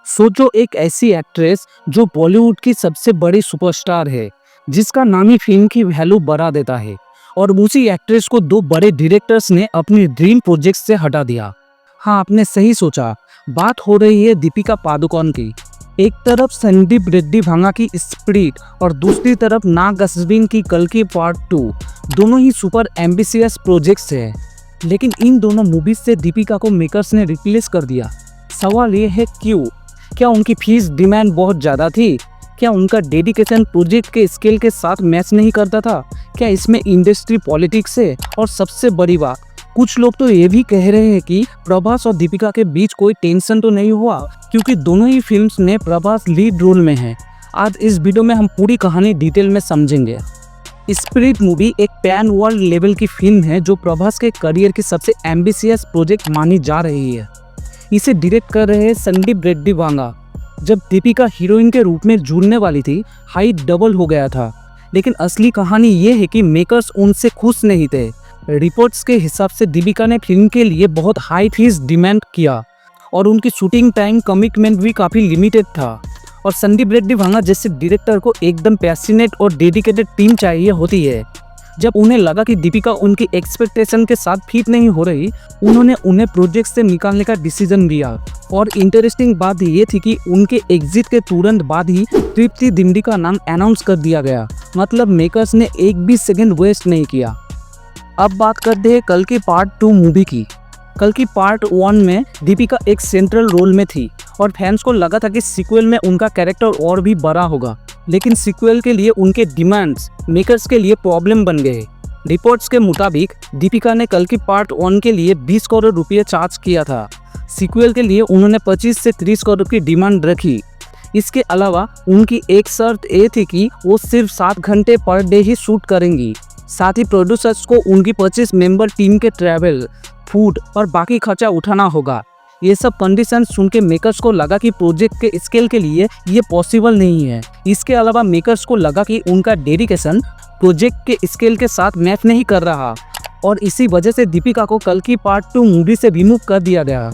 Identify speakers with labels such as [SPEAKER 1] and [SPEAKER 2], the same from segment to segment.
[SPEAKER 1] सोचो एक ऐसी एक्ट्रेस जो बॉलीवुड की सबसे बड़ी सुपरस्टार है, जिसका नाम ही फिल्म की वैल्यू बढ़ा देता है। और उसी एक्ट्रेस को दो बड़े डायरेक्टर्स ने अपनी ड्रीम प्रोजेक्ट से हटा दिया। हाँ, आपने सही सोचा, बात हो रही है दीपिका पादुकोण की। एक तरफ संदीप रेड्डी भांगा की स्पिरिट और दूसरी तरफ नाग अश्विन की कल्कि पार्ट 2। दोनों ही सुपर एम्बिशियस प्रोजेक्ट्स हैं, लेकिन इन दोनों मूवीज से दीपिका को मेकर्स ने रिप्लेस कर दिया। सवाल ये है क्यों? क्या उनकी फीस डिमांड बहुत ज़्यादा थी? क्या उनका डेडिकेशन प्रोजेक्ट के स्केल के साथ मैच नहीं करता था? क्या इसमें इंडस्ट्री पॉलिटिक्स है? और सबसे बड़ी बात, कुछ लोग तो ये भी कह रहे हैं कि प्रभास और दीपिका के बीच कोई टेंशन तो नहीं हुआ, क्योंकि दोनों ही फिल्म्स में प्रभास लीड रोल में है। आज इस वीडियो में हम पूरी कहानी डिटेल में समझेंगे। स्पिरिट मूवी एक पैन वर्ल्ड लेवल की फिल्म है जो प्रभास के करियर की सबसे एम्बिशियस प्रोजेक्ट मानी जा रही है। इसे डायरेक्ट कर रहे हैं संदीप रेड्डी भांगा। जब दीपिका हीरोइन के रूप में जुड़ने वाली थी, हाइट डबल हो गया था। लेकिन असली कहानी ये है कि मेकर्स उनसे खुश नहीं थे। रिपोर्ट्स के हिसाब से दीपिका ने फिल्म के लिए बहुत हाई फीस डिमांड किया और उनकी शूटिंग टाइम कमिटमेंट भी काफ़ी लिमिटेड था। और संदीप रेड्डी भांगा जैसे डायरेक्टर को एकदम पैशनेट और डेडिकेटेड टीम चाहिए होती है। जब उन्हें लगा कि दीपिका उनकी एक्सपेक्टेशन के साथ फिट नहीं हो रही, उन्होंने उन्हें प्रोजेक्ट से निकालने का डिसीजन लिया। और इंटरेस्टिंग बात ये थी कि उनके एग्जिट के तुरंत बाद ही तृप्ति डिमरी का नाम अनाउंस कर दिया गया। मतलब मेकर्स ने एक भी सेकंड वेस्ट नहीं किया। अब बात करते हैं कल्कि पार्ट 2 मूवी की। कल्कि पार्ट 1 में दीपिका एक सेंट्रल रोल में थी और फैंस को लगा था कि सीक्वल में उनका कैरेक्टर और भी बड़ा होगा। लेकिन सीक्वल के लिए उनके डिमांड्स मेकर्स के लिए प्रॉब्लम बन गए। रिपोर्ट्स के मुताबिक दीपिका ने कल्कि पार्ट 1 के लिए 20 करोड़ रुपये चार्ज किया था। सीक्वल के लिए उन्होंने 25 से 30 करोड़ की डिमांड रखी। इसके अलावा उनकी एक शर्त ये थी कि वो सिर्फ 7 घंटे पर डे ही शूट करेंगी। साथ ही प्रोड्यूसर्स को उनकी 25 मेंबर टीम के ट्रैवल, फूड और बाकी खर्चा उठाना होगा। ये सब कंडीशन सुन के मेकर्स को लगा कि प्रोजेक्ट के स्केल के लिए ये पॉसिबल नहीं है। इसके अलावा मेकर्स को लगा कि उनका डेडिकेशन प्रोजेक्ट के स्केल के साथ मैच नहीं कर रहा और इसी वजह से दीपिका को कल्कि पार्ट 2 मूवी से रिमूव कर दिया गया।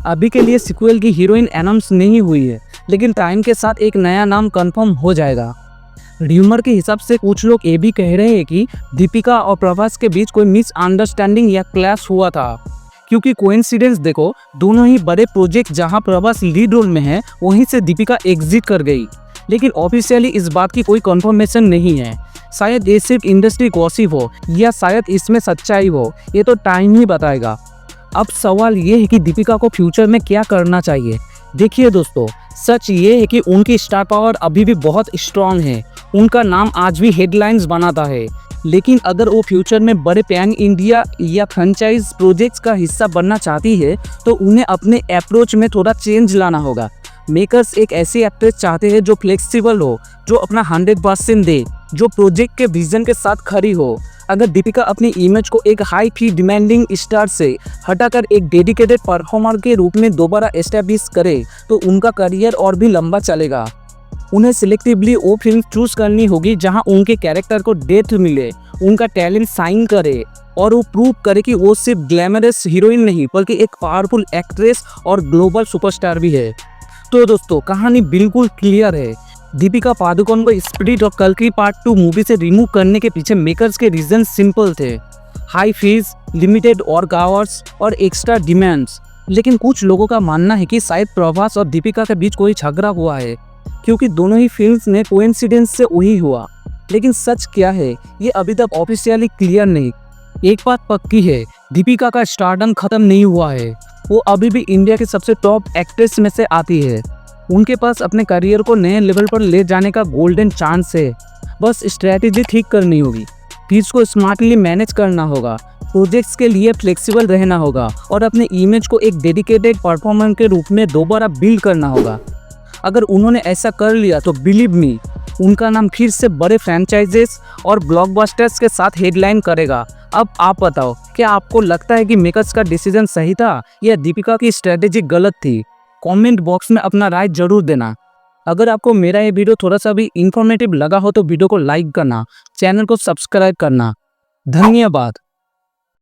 [SPEAKER 1] अभी के लिए सीक्वल की हीरोइन अनाउंस नहीं हुई है, लेकिन टाइम के साथ एक नया नाम कंफर्म हो जाएगा। र्यूमर के हिसाब से कुछ लोग ये भी कह रहे हैं कि दीपिका और प्रभास के बीच कोई मिसअंडरस्टैंडिंग या क्लैश हुआ था। क्योंकि कोइंसिडेंस देखो, दोनों ही बड़े प्रोजेक्ट जहां प्रभास लीड रोल में है, वहीं से दीपिका एग्जिट कर गई। लेकिन ऑफिशियली इस बात की कोई कंफर्मेशन नहीं है। शायद ये सिर्फ इंडस्ट्री गॉसिप हो या शायद इसमें सच्चाई हो, ये तो टाइम ही बताएगा। अब सवाल ये है कि दीपिका को फ्यूचर में क्या करना चाहिए। देखिए दोस्तों, सच ये है कि उनकी स्टार पावर अभी भी बहुत स्ट्रांग है। उनका नाम आज भी हेडलाइंस बनाता है। लेकिन अगर वो फ्यूचर में बड़े पैन इंडिया या फ्रेंचाइज प्रोजेक्ट्स का हिस्सा बनना चाहती है, तो उन्हें अपने अप्रोच में थोड़ा चेंज लाना होगा। मेकर्स एक ऐसी एक्ट्रेस चाहते हैं जो फ्लेक्सिबल हो, जो अपना 100% दे, जो प्रोजेक्ट के विजन के साथ खड़ी हो। अगर दीपिका अपनी इमेज को एक हाई फी डिमांडिंग स्टार से हटाकर एक डेडिकेटेड परफॉर्मर के रूप में दोबारा एस्टैब्लिश करे, तो उनका करियर और भी लंबा चलेगा। उन्हें सिलेक्टिवली वो फिल्म चूज करनी होगी जहां उनके कैरेक्टर को डेप्थ मिले, उनका टैलेंट साइन करे और वो प्रूव करे कि वो सिर्फ ग्लैमरस हीरोइन नहीं, बल्कि एक पावरफुल एक्ट्रेस और ग्लोबल सुपरस्टार भी है। तो दोस्तों, कहानी बिल्कुल क्लियर है। दीपिका पादुकोण को स्पिरिट और कल्कि पार्ट 2 मूवी से रिमूव करने के पीछे मेकर्स के रीजन सिंपल थे। High fees, limited work hours और एक्स्ट्रा डिमांड्स। लेकिन कुछ लोगों का मानना है कि शायद प्रभास और दीपिका के बीच कोई झगड़ा हुआ है, क्योंकि दोनों ही फिल्म्स में कोइंसिडेंस से वही हुआ। लेकिन सच क्या है, ये अभी तक ऑफिशियली क्लियर नहीं। एक बात पक्की है, दीपिका का स्टारडम खत्म नहीं हुआ है। वो अभी भी इंडिया की सबसे टॉप एक्ट्रेस में से आती है। उनके पास अपने करियर को नए लेवल पर ले जाने का गोल्डन चांस है। बस स्ट्रैटेजी ठीक करनी होगी, फीस को स्मार्टली मैनेज करना होगा, प्रोजेक्ट्स के लिए फ्लेक्सिबल रहना होगा और अपने इमेज को एक डेडिकेटेड परफॉर्मर के रूप में दोबारा बिल्ड करना होगा। अगर उन्होंने ऐसा कर लिया तो बिलीव मी, उनका नाम फिर से बड़े फ्रेंचाइजेस और ब्लॉकबस्टर्स के साथ हेडलाइन करेगा। अब आप बताओ, क्या आपको लगता है कि मेकर्स का डिसीजन सही था या दीपिका की स्ट्रेटेजी गलत थी? कमेंट बॉक्स में अपना राय जरूर देना। अगर आपको मेरा ये वीडियो थोड़ा सा भी इंफॉर्मेटिव लगा हो तो वीडियो को लाइक करना, चैनल को सब्सक्राइब करना। धन्यवाद।